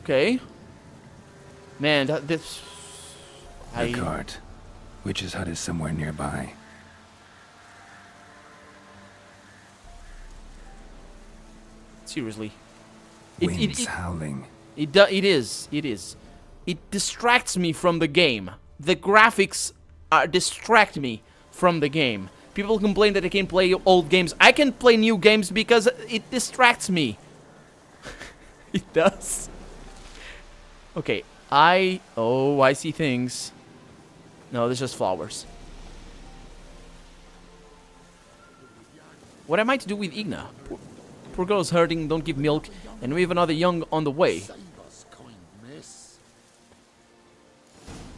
Okay. Man, this... The cart. Witch's hut is somewhere nearby. Seriously. Winds howling. It is. It distracts me from the game. The graphics distract me from the game. People complain that I can't play old games. I can play new games because it distracts me. It does. Okay, I see things. No, there's just flowers. What am I to do with Igna? Poor girl's hurting, don't give milk, and we have another young on the way. Save us, kind miss.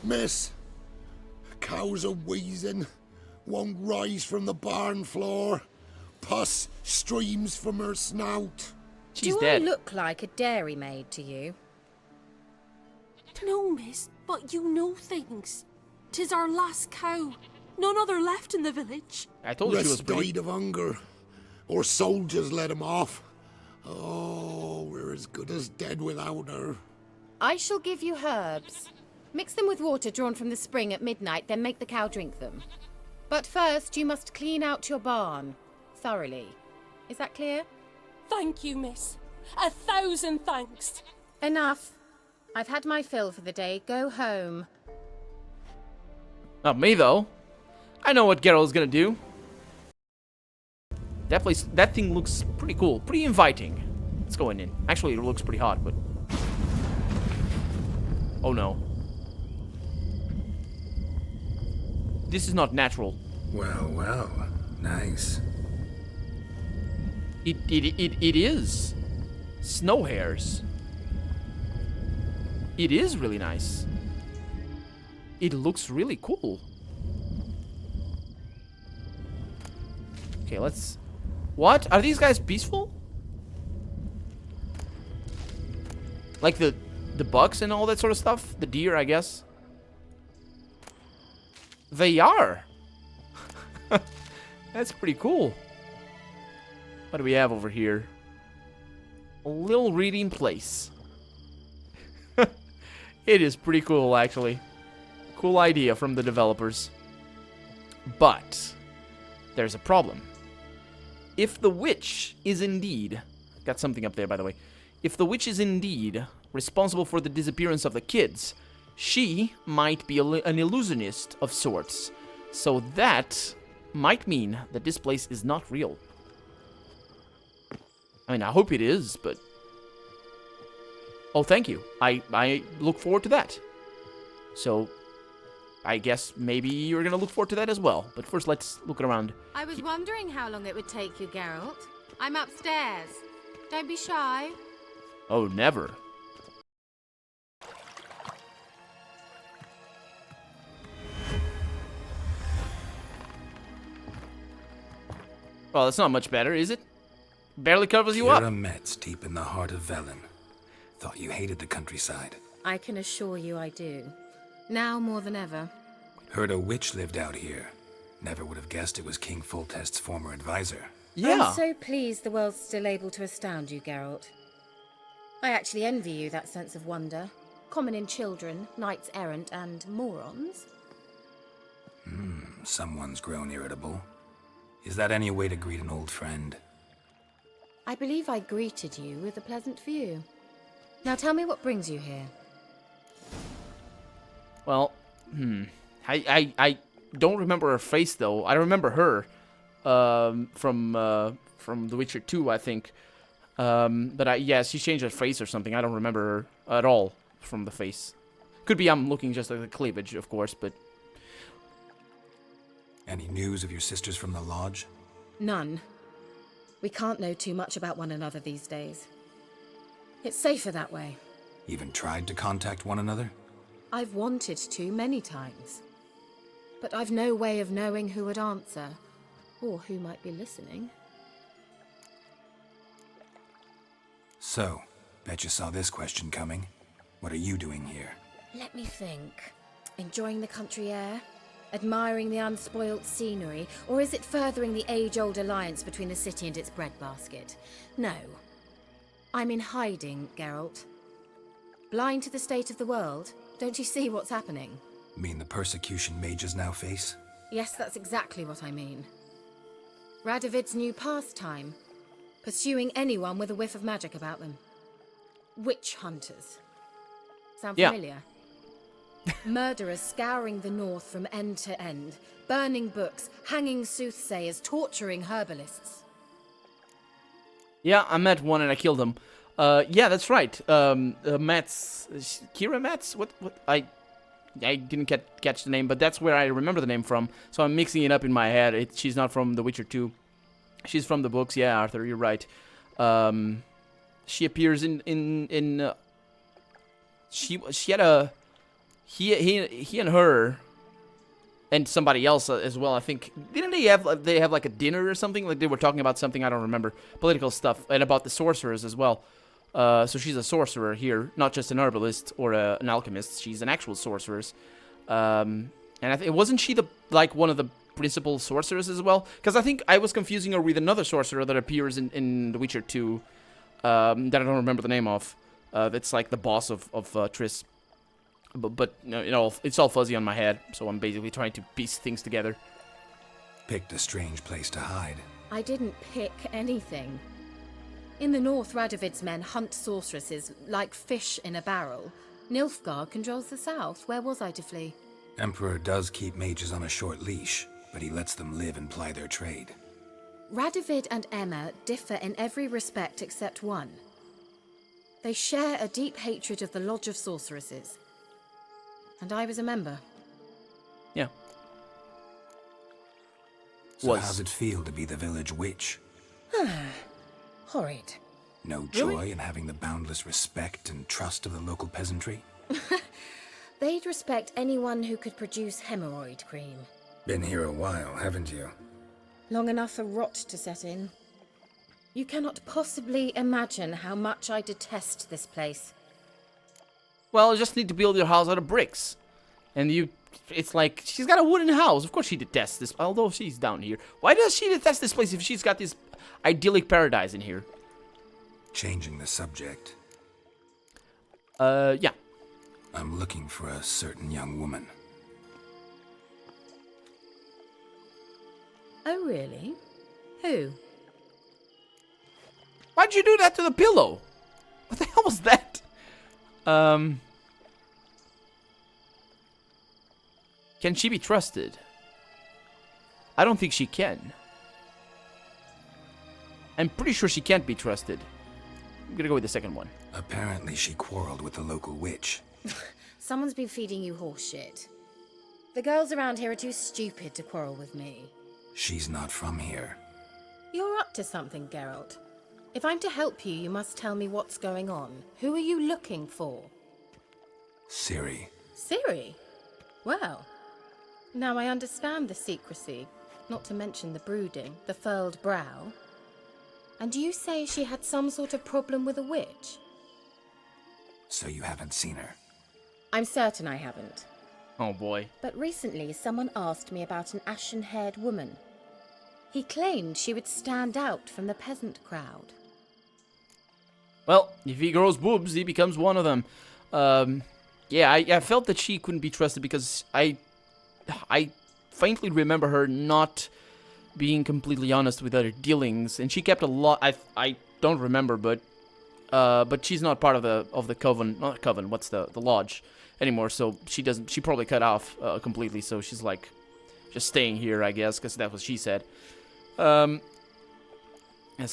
Miss, cows are wheezing, won't rise from the barn floor. Pus streams from her snout. She's Do dead. I look like a dairymaid to you? No, miss, but you know things. 'Tis our last cow. None other left in the village. I told you she was Rest pretty. died of hunger, or soldiers let him off. Oh, we're as good as dead without her. I shall give you herbs. Mix them with water drawn from the spring at midnight, then make the cow drink them. But first, you must clean out your barn thoroughly. Is that clear? Thank you, miss. 1,000 thanks. Enough. I've had my fill for the day. Go home. Not me, though. I know what Geralt's gonna do. That thing looks pretty cool. Pretty inviting. Let's go in. Actually, it looks pretty hot, but... Oh, no. This is not natural. Well, well. Nice. It is. Snow hairs. It is really nice. It looks really cool. Okay, let's... What? Are these guys peaceful? Like the bucks and all that sort of stuff? The deer, I guess. They are. That's pretty cool. What do we have over here? A little reading place. It is pretty cool, actually. Cool idea from the developers. But there's a problem. If the witch is indeed... Got something up there, by the way. If the witch is indeed responsible for the disappearance of the kids, she might be an illusionist of sorts. So that might mean that this place is not real. I mean, I hope it is, but... Oh, thank you. I look forward to that. So, I guess maybe you're gonna look forward to that as well. But first, let's look around. I was wondering how long it would take you, Geralt. I'm upstairs. Don't be shy. Oh, never. Well, that's not much better, is it? Barely covers you up. You're a Metz deep in the heart of Velen. Thought you hated the countryside. I can assure you I do. Now more than ever. Heard a witch lived out here. Never would have guessed it was King Foltest's former advisor. Yeah. I'm so pleased the world's still able to astound you, Geralt. I actually envy you that sense of wonder. Common in children, knights errant, and morons. Someone's grown irritable. Is that any way to greet an old friend? I believe I greeted you with a pleasant view. Now tell me what brings you here. Well, I don't remember her face though. I remember her from The Witcher 2, I think. But yeah, she changed her face or something. I don't remember her at all from the face. Could be I'm looking just at the cleavage, of course, but... Any news of your sisters from the lodge? None. We can't know too much about one another these days. It's safer that way. Even tried to contact one another? I've wanted to many times. But I've no way of knowing who would answer, or who might be listening. So, bet you saw this question coming. What are you doing here? Let me think. Enjoying the country air? Admiring the unspoilt scenery? Or is it furthering the age-old alliance between the city and its breadbasket? No. I'm in hiding, Geralt. Blind to the state of the world? Don't you see what's happening? Mean the persecution mages now face? Yes, that's exactly what I mean. Radovid's new pastime. Pursuing anyone with a whiff of magic about them. Witch hunters. Sound Yeah. familiar? Murderers scouring the north from end to end, burning books, hanging soothsayers, torturing herbalists. Yeah, I met one and I killed him. Yeah, that's right. Mats, Kira Mats. What? I didn't catch the name, but that's where I remember the name from. So I'm mixing it up in my head. She's not from The Witcher 2. She's from the books. Yeah, Arthur, you're right. She appears in. She had a. He and her. And somebody else as well, I think. Didn't they have like a dinner or something? Like they were talking about something, I don't remember. Political stuff. And about the sorcerers as well. So she's a sorcerer here. Not just an herbalist or an alchemist. She's an actual sorceress. And wasn't she one of the principal sorcerers as well? Because I think I was confusing her with another sorcerer that appears in The Witcher 2. That I don't remember the name of. That's like the boss of Triss. But you know, it's all fuzzy on my head, so I'm basically trying to piece things together. Picked a strange place to hide. I didn't pick anything. In the north, Radovid's men hunt sorceresses like fish in a barrel. Nilfgaard controls the south. Where was I to flee? Emperor does keep mages on a short leash, but he lets them live and ply their trade. Radovid and Emma differ in every respect except one. They share a deep hatred of the Lodge of Sorceresses. And I was a member. Yeah. So how's it feel to be the village witch? Horrid. No joy in having the boundless respect and trust of the local peasantry? They'd respect anyone who could produce hemorrhoid cream. Been here a while, haven't you? Long enough for rot to set in. You cannot possibly imagine how much I detest this place. Well, you just need to build your house out of bricks. And it's like, she's got a wooden house. Of course she detests this, although she's down here. Why does she detest this place if she's got this idyllic paradise in here? Changing the subject. Yeah. I'm looking for a certain young woman. Oh, really? Who? Why'd you do that to the pillow? What the hell was that? Can she be trusted? I don't think she can. I'm pretty sure she can't be trusted. I'm gonna go with the second one. Apparently she quarreled with the local witch. Someone's been feeding you horseshit. The girls around here are too stupid to quarrel with me. She's not from here. You're up to something, Geralt. If I'm to help you, you must tell me what's going on. Who are you looking for? Ciri. Ciri? Well, now I understand the secrecy, not to mention the brooding, the furled brow. And you say she had some sort of problem with a witch? So you haven't seen her? I'm certain I haven't. Oh boy. But recently someone asked me about an ashen-haired woman. He claimed she would stand out from the peasant crowd. Well, if he grows boobs, he becomes one of them. Yeah, I felt that she couldn't be trusted because I faintly remember her not being completely honest with her dealings, and she kept a lot. I don't remember, but she's not part of the coven. Not coven. What's the lodge anymore? So she doesn't. She probably cut off completely. So she's like just staying here, I guess, because that's what she said. Let's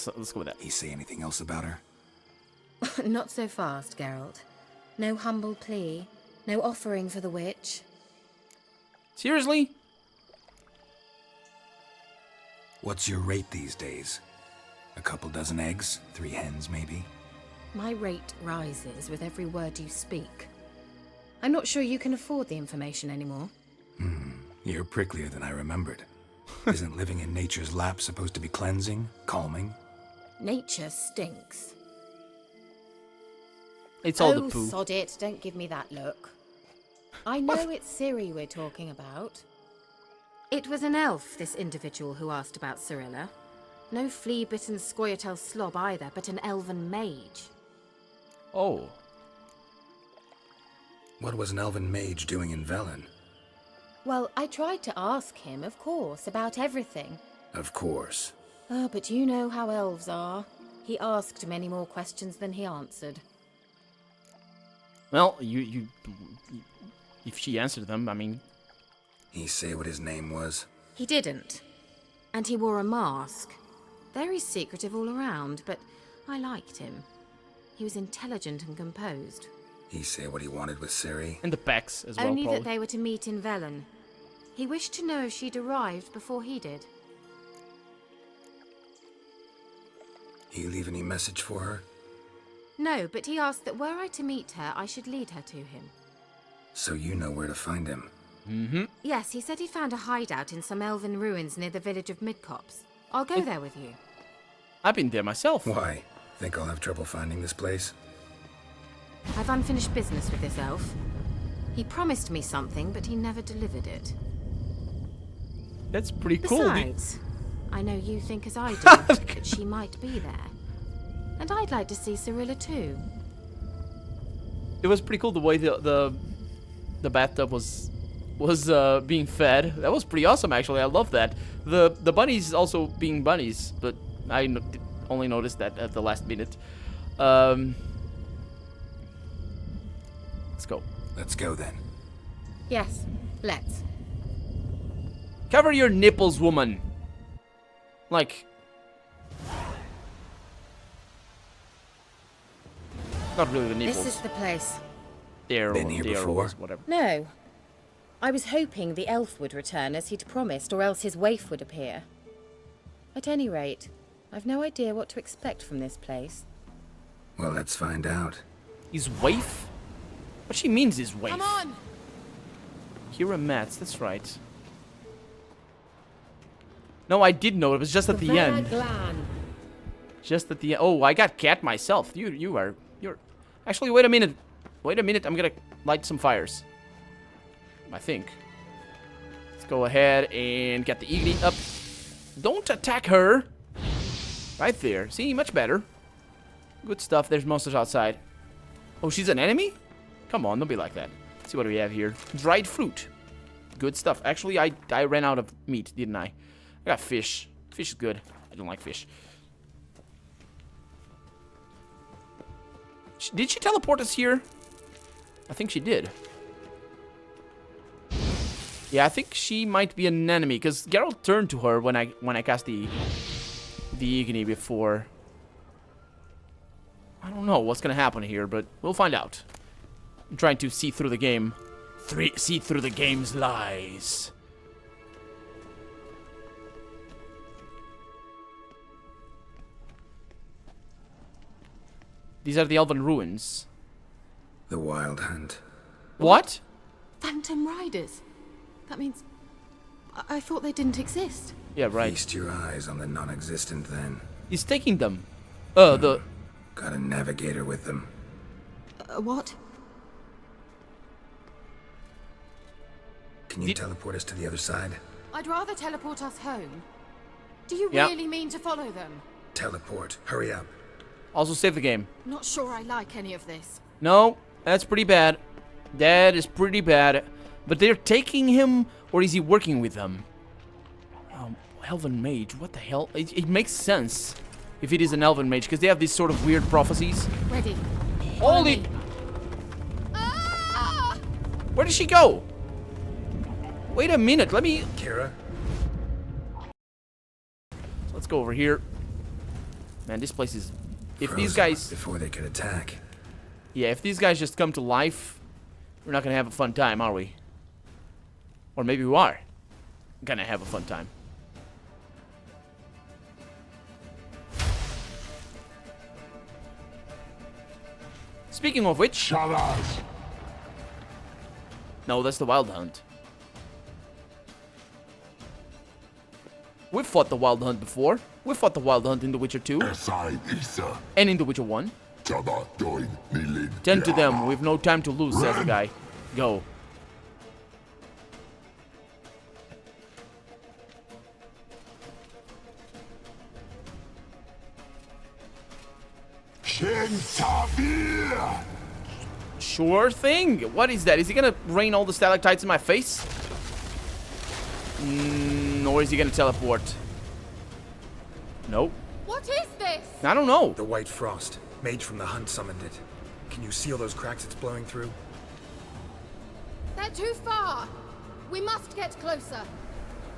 go with that. He say anything else about her? Not so fast, Geralt. No humble plea. No offering for the witch. Seriously? What's your rate these days? A couple dozen eggs? 3 hens, maybe? My rate rises with every word you speak. I'm not sure you can afford the information anymore. You're pricklier than I remembered. Isn't living in nature's lap supposed to be cleansing, calming? Nature stinks. It's all Oh, the poo. sod it. Don't give me that look. I know it's Ciri we're talking about. It was an elf, this individual who asked about Cirilla. No flea-bitten Scoia'tael slob either, but an elven mage. Oh. What was an elven mage doing in Velen? Well, I tried to ask him, of course, about everything. Of course. Oh, but you know how elves are. He asked many more questions than he answered. Well, if she answered them, I mean... He say what his name was? He didn't. And he wore a mask. Very secretive all around, but I liked him. He was intelligent and composed. He say what he wanted with Ciri? And the Pecs as well, Only probably. that they were to meet in Velen. He wished to know if she'd arrived before he did. He leave any message for her? No, but he asked that were I to meet her, I should lead her to him. So you know where to find him? Mm-hmm. Yes, he said he'd found a hideout in some elven ruins near the village of Midcopse. I'll go there with you. I've been there myself. Why? Think I'll have trouble finding this place? I've unfinished business with this elf. He promised me something, but he never delivered it. That's pretty cool. Besides, I know you think as I do, that she might be there. And I'd like to see Cirilla too. It was pretty cool the way the bathtub was being fed. That was pretty awesome, actually. I love that. The bunnies also being bunnies, but I only noticed that at the last minute. Let's go. Let's go then. Yes, let's. Cover your nipples, woman. Like... Not really the nipples. This is the place. There Been or here there or before? whatever. No. I was hoping the elf would return as he'd promised, or else his waif would appear. At any rate, I've no idea what to expect from this place. Well, let's find out. His waif? What she means is waif. Come on! Kira Mats, that's right. No, I did know. It was just at the end. Just at the end. Oh, I got cat myself. You're... Actually, wait a minute. Wait a minute. I'm gonna light some fires. I think. Let's go ahead and get the Igni up. Don't attack her. Right there. See, much better. Good stuff. There's monsters outside. Oh, she's an enemy? Come on, don't be like that. Let's see what we have here. Dried fruit. Good stuff. Actually, I ran out of meat, didn't I? I got fish. Fish is good. I don't like fish. Did she teleport us here? I think she did. Yeah, I think she might be an enemy, because Geralt turned to her when I cast the Igni before. I don't know what's gonna happen here, but we'll find out. I'm trying to see through the game. See through the game's lies. These are the elven ruins. The Wild Hunt. What? Phantom Riders. That means... I thought they didn't exist. Yeah, right. Feast your eyes on the non-existent then. He's taking them. The... Got a navigator with them. What? Can you teleport us to the other side? I'd rather teleport us home. Do you Yeah. really mean to follow them? Teleport. Hurry up. Also save the game. Not sure I like any of this. No, that's pretty bad. That is pretty bad. But they're taking him, or is he working with them? Elven mage, what the hell? It makes sense if it is an elven mage, because they have these sort of weird prophecies. Ready. Holy... Ah! Where did she go? Wait a minute, let me... Kira? Let's go over here. Man, this place is... If these Frozen guys... before they could attack. Yeah, if these guys just come to life, we're not gonna have a fun time, are we? Or maybe we are gonna have a fun time. Speaking of which... No, that's the Wild Hunt. We've fought the Wild Hunt before. We fought the Wild Hunt in The Witcher 2. And in The Witcher 1. Tend to them, we've no time to lose, says the guy. Go. Sure thing. What is that? Is he gonna rain all the stalactites in my face? Or is he gonna teleport? Nope. What is this? I don't know. The white frost. Mage from the hunt summoned it. Can you seal those cracks it's blowing through? They're too far. We must get closer.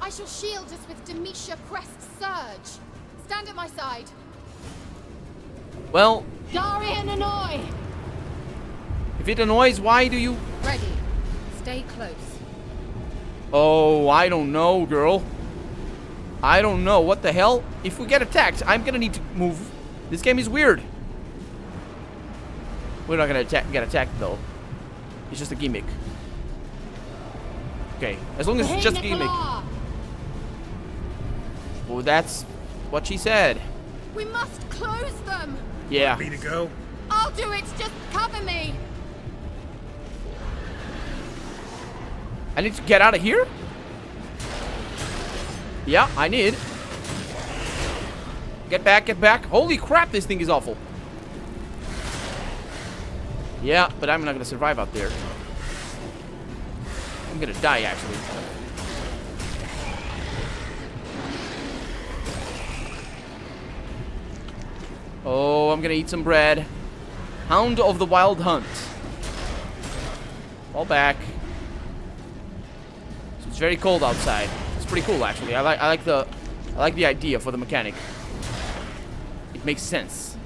I shall shield us with Demetia Crest's surge. Stand at my side. Well, Darian annoy. if it annoys, why do you... Ready. Stay close. Oh, I don't know, girl. I don't know. What the hell? If we get attacked, I'm gonna need to move. This game is weird. We're not gonna get attacked, though. It's just a gimmick. Okay, as long as it's just a gimmick. Well, that's what she said. We must close them. Yeah. Me to go? I'll do it. Just cover me. I need to get out of here? Yeah, I need. Get back, get back. Holy crap, this thing is awful. Yeah, but I'm not gonna survive out there. I'm gonna die, actually. Oh, I'm gonna eat some bread. Hound of the Wild Hunt. Fall back. So it's very cold outside. It's pretty cool, actually. I like the idea for the mechanic. It makes sense.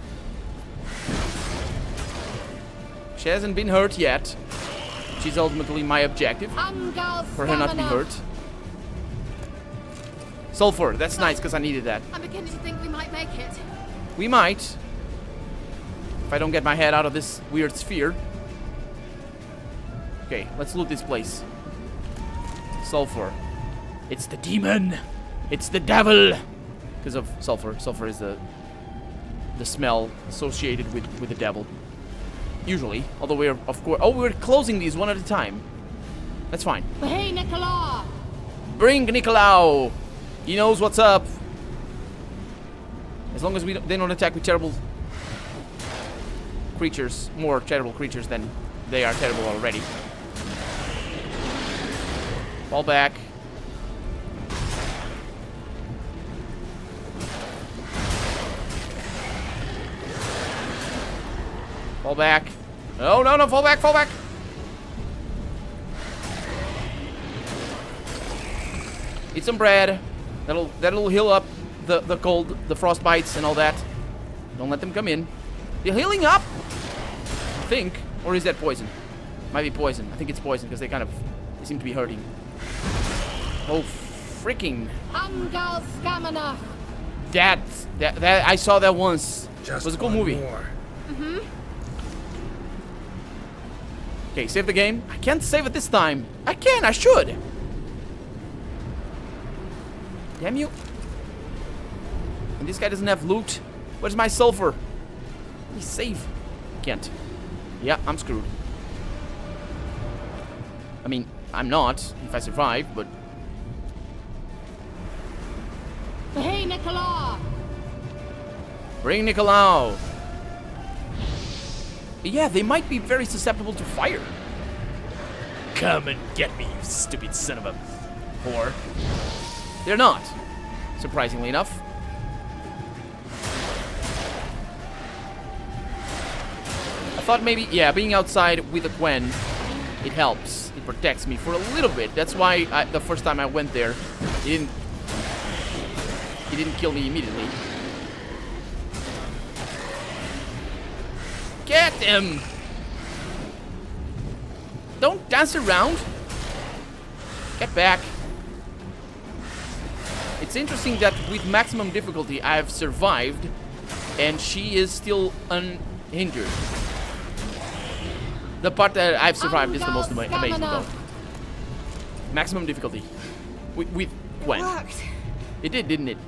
She hasn't been hurt yet. She's ultimately my objective. For her not to be hurt. Sulfur, that's nice because I needed that. I'm beginning to think we might make it. We might. If I don't get my head out of this weird sphere. Okay, let's loot this place. Sulfur. It's the demon. It's the devil. Because of sulfur. Sulfur is the smell associated with the devil. Usually. Although we're, of course... Oh, we're closing these one at a time. That's fine. Hey, Nicola! Bring Nicolau. He knows what's up. As long as they don't attack with terrible creatures. More terrible creatures than they are terrible already. Fall back. Fall back. No, no, no, fall back, fall back. Eat some bread. That'll heal up the cold, the frost bites and all that. Don't let them come in. They're healing up, I think. Or is that poison? Might be poison. I think it's poison because they seem to be hurting. Oh, freaking. That I saw that once. It was a cool movie. Okay, save the game. I can't save it this time. I can, I should. Damn you. And this guy doesn't have loot. Where's my sulfur? Please save. Can't. Yeah, I'm screwed. I mean, I'm not, if I survive, but... Hey, Nicola! Bring Nicolau. Yeah, they might be very susceptible to fire. Come and get me, you stupid son of a whore. They're not, surprisingly enough. I thought maybe, yeah, being outside with a Gwen, it helps. It protects me for a little bit. That's why the first time I went there, he didn't kill me immediately. Get him! Don't dance around. Get back. It's interesting that with maximum difficulty I've survived and she is still unhindered. The part that I've survived is the most amazing though. Maximum difficulty. With Gwen. It did, didn't it?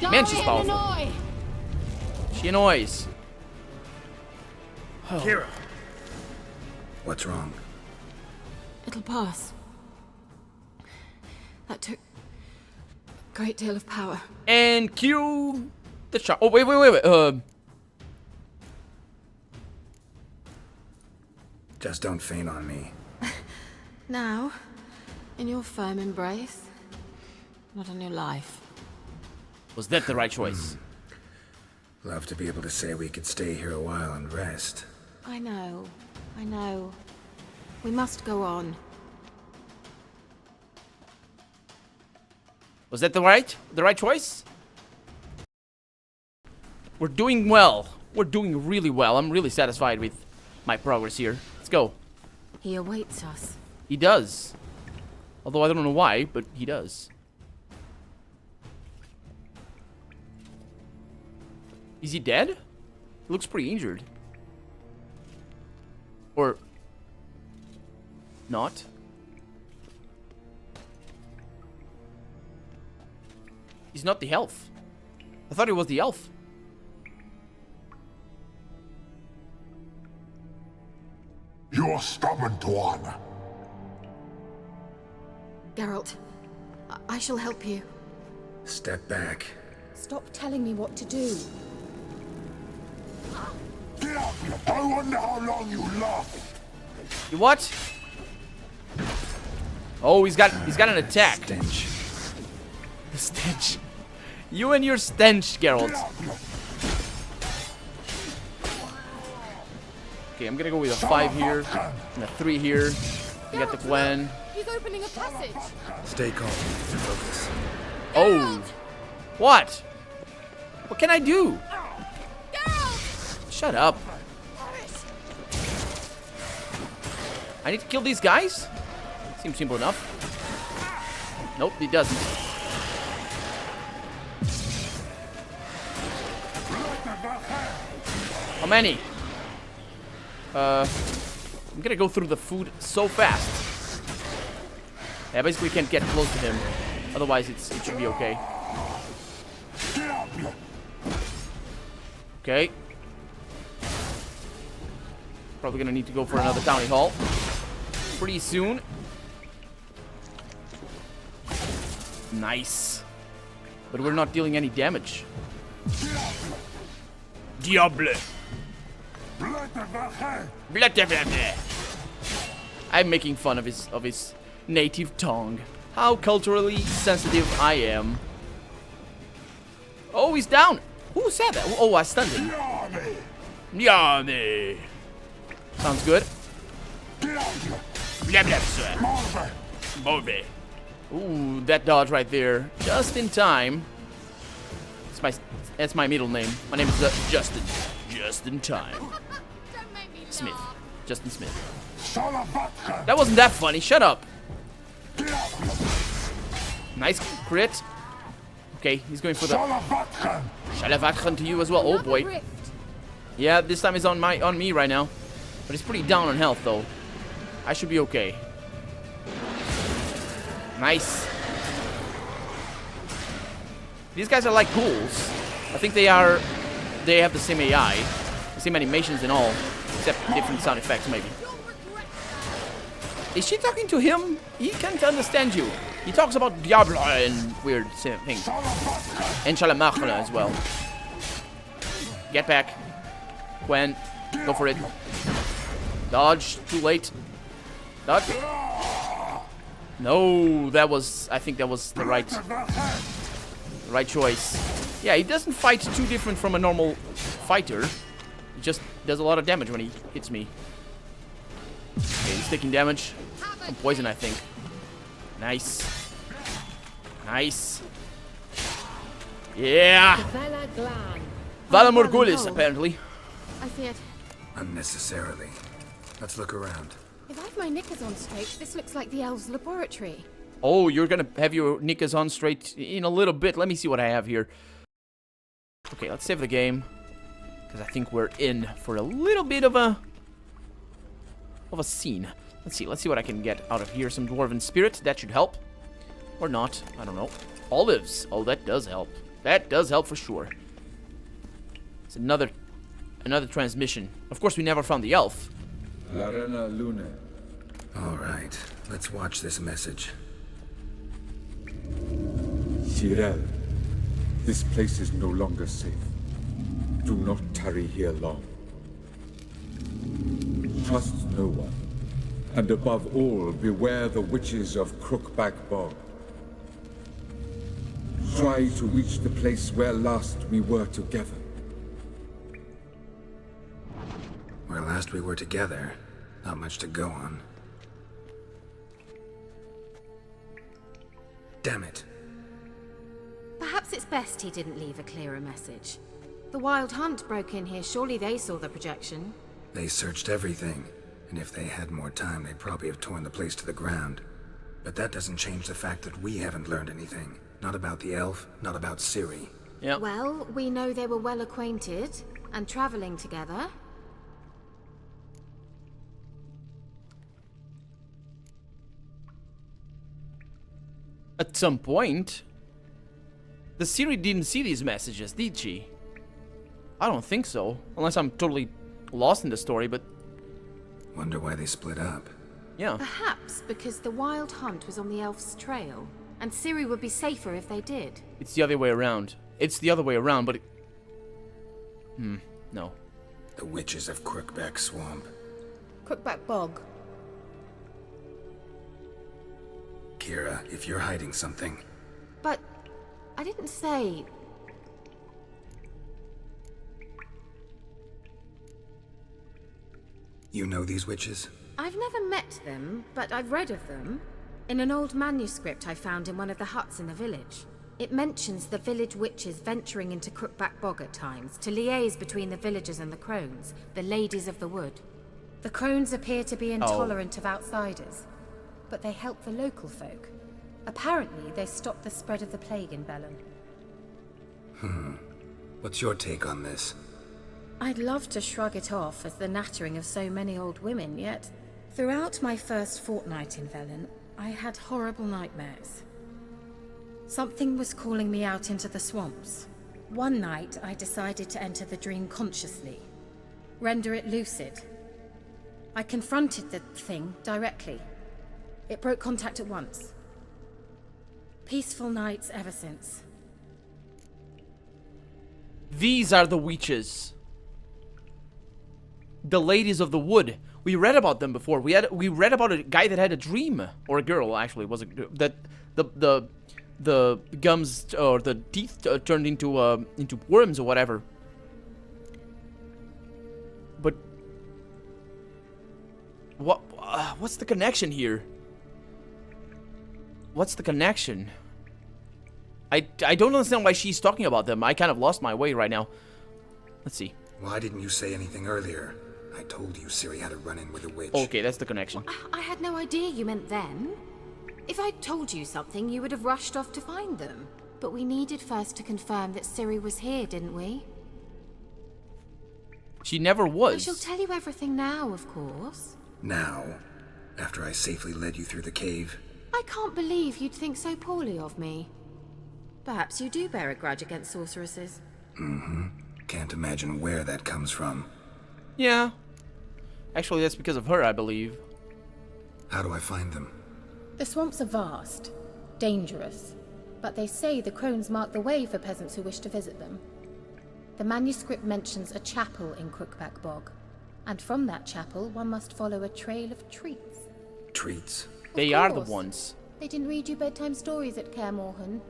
Man, she's powerful. She annoys. Oh. Kira. What's wrong? It'll pass. That took a great deal of power. And cue the shot. Oh, wait. Just don't faint on me. Now, in your firm embrace, not on your life. Was that the right choice? Love to be able to say we could stay here a while and rest. I know. We must go on. Was that the right choice? We're doing well. We're doing really well. I'm really satisfied with my progress here. Let's go. He awaits us. He does. Although I don't know why, but he does. Is he dead? He looks pretty injured. Or not? He's not the elf. I thought he was the elf. You're stubborn, Tuan. Geralt, I shall help you. Step back. Stop telling me what to do. Get up! I wonder how long you last. You what? Oh, he's got an attack. Stench. The stench. You and your stench, Geralt. Okay, I'm gonna go with a 5 here and a 3 here. You got the Gwen. He's opening a passage. Stay calm. Focus. Oh. What? What can I do? Geralt! Shut up. I need to kill these guys? Seems simple enough. Nope, he doesn't. How many? I'm gonna go through the food so fast. I basically can't get close to him. Otherwise, it should be okay. Okay. Probably gonna need to go for another townie hall pretty soon. Nice. But we're not dealing any damage. Diable. I'm making fun of his native tongue. How culturally sensitive I am. Oh, he's down. Who said that? Oh, I stunned him. Yummy. Sounds good. Ooh, that dodge right there. Just in time. That's my middle name. My name is Justin. Just in time. Smith. Justin Smith. That wasn't that funny. Shut up. Nice crit. Okay, he's going for the Shalavatran to you as well. Oh boy. Yeah, this time it's on me right now. But he's pretty down on health though. I should be okay. Nice. These guys are like ghouls. I think they have the same AI, the same animations and all, except different sound effects maybe. Is she talking to him? He can't understand you. He talks about Diablo and weird things. And Shalamachla as well. Get back. Gwen, go for it. Dodge, too late. Dodge. No, I think that was the right choice. Yeah, he doesn't fight too different from a normal fighter. He just does a lot of damage when he hits me. Okay, he's taking damage from poison, I think. Nice. Nice. Yeah. Vala Morgulis, apparently. I see it. Unnecessarily. Let's look around. If I have my knickers on straight, this looks like the elves' laboratory. Oh, you're gonna have your knickers on straight in a little bit. Let me see what I have here. Okay, let's save the game. Because I think we're in for a little bit of a scene. Let's see what I can get out of here. Some dwarven spirit, that should help. Or not, I don't know. Olives, oh, that does help. That does help for sure. It's another transmission. Of course, we never found the elf. Larena Lune. All right, let's watch this message. Tyrell, this place is no longer safe. Do not tarry here long. Trust no one. And above all, beware the witches of Crookback Bog. Try to reach the place where last we were together. Where last we were together, not much to go on. Damn it. Perhaps it's best he didn't leave a clearer message. The Wild Hunt broke in here. Surely they saw the projection. They searched everything, and if they had more time, they'd probably have torn the place to the ground. But that doesn't change the fact that we haven't learned anything. Not about the elf, not about Ciri. Yeah. Well, we know they were well acquainted and traveling together. At some point, the Ciri didn't see these messages, did she? I don't think so, unless I'm totally lost in the story, but Wonder why they split up. yeah. Perhaps because the Wild Hunt was on the elf's trail, and Ciri would be safer if they did. It's the other way around. It's the other way around, but no. The witches of Crookback Swamp. Crookback Bog. Kira, if you're hiding something, But I didn't say... you know these witches? I've never met them, but I've read of them. In an old manuscript I found in one of the huts in the village. It mentions the village witches venturing into Crookback Bog at times to liaise between the villagers and the crones, the ladies of the wood. The crones appear to be intolerant of outsiders, but they help the local folk. Apparently, they stopped the spread of the plague in Velen. What's your take on this? I'd love to shrug it off as the nattering of so many old women, yet throughout my first fortnight in Velen, I had horrible nightmares. Something was calling me out into the swamps. One night, I decided to enter the dream consciously, render it lucid. I confronted the thing directly. It broke contact at once. Peaceful nights ever since. These are the witches. The ladies of the wood. We read about them before. We read about a guy that had a dream, or a girl actually, was that the gums or the teeth turned into worms or whatever. But what's the connection here? What's the connection? I don't understand why she's talking about them. I kind of lost my way right now. Let's see. Why didn't you say anything earlier? I told you Ciri had a run-in with a witch. Okay, that's the connection. I had no idea you meant then. If I'd told you something, you would have rushed off to find them. But we needed first to confirm that Ciri was here, didn't we? She never was. I shall tell you everything now, of course. Now, after I safely led you through the cave. I can't believe you'd think so poorly of me. Perhaps you do bear a grudge against sorceresses. Can't imagine where that comes from. Yeah. Actually, that's because of her, I believe. How do I find them? The swamps are vast, dangerous, but they say the crones mark the way for peasants who wish to visit them. The manuscript mentions a chapel in Crookback Bog, and from that chapel one must follow a trail of treats. Treats? They are the ones. They didn't read you bedtime stories at Kaer Morhen.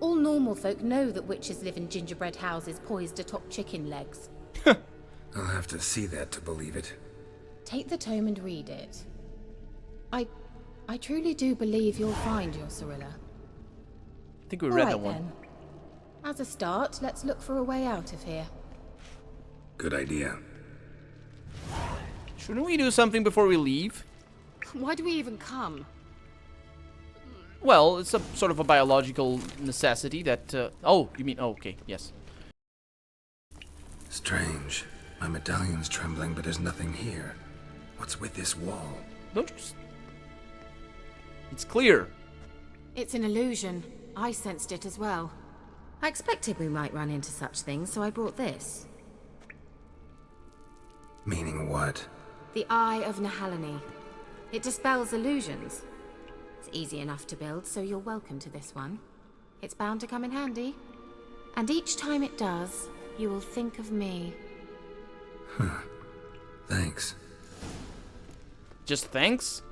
All normal folk know that witches live in gingerbread houses poised atop chicken legs. I'll have to see that to believe it. Take the tome and read it. I truly do believe you'll find your Cirilla. I think we All read right, that one. then. As a start, let's look for a way out of here. Good idea. Shouldn't we do something before we leave? Why do we even come? Well, it's a sort of a biological necessity that... oh, you mean... Oh, okay, yes. Strange. My medallion's trembling, but there's nothing here. What's with this wall? Don't you... It's clear. It's an illusion. I sensed it as well. I expected we might run into such things, so I brought this. Meaning what? The Eye of Nahalani. It dispels illusions. It's easy enough to build, so you're welcome to this one. It's bound to come in handy. And each time it does, you will think of me. Thanks. Just thanks?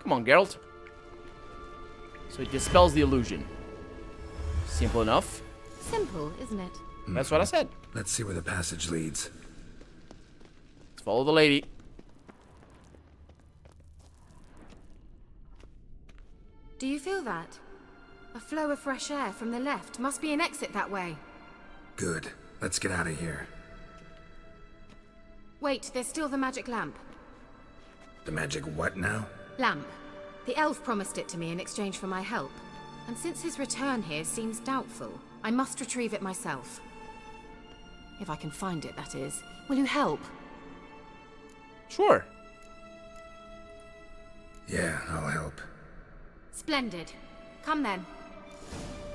Come on, Geralt. So it dispels the illusion. Simple enough. Simple, isn't it? That's what I said. Let's see where the passage leads. Let's follow the lady. Do you feel that? A flow of fresh air from the left. Must be an exit that way. Good. Let's get out of here. Wait, there's still the magic lamp. The magic what now? Lamp. The elf promised it to me in exchange for my help. And since his return here seems doubtful, I must retrieve it myself. If I can find it, that is. Will you help? Sure. Yeah, I'll help. Splendid. Come then.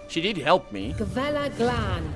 She did help me. Gavella Glan.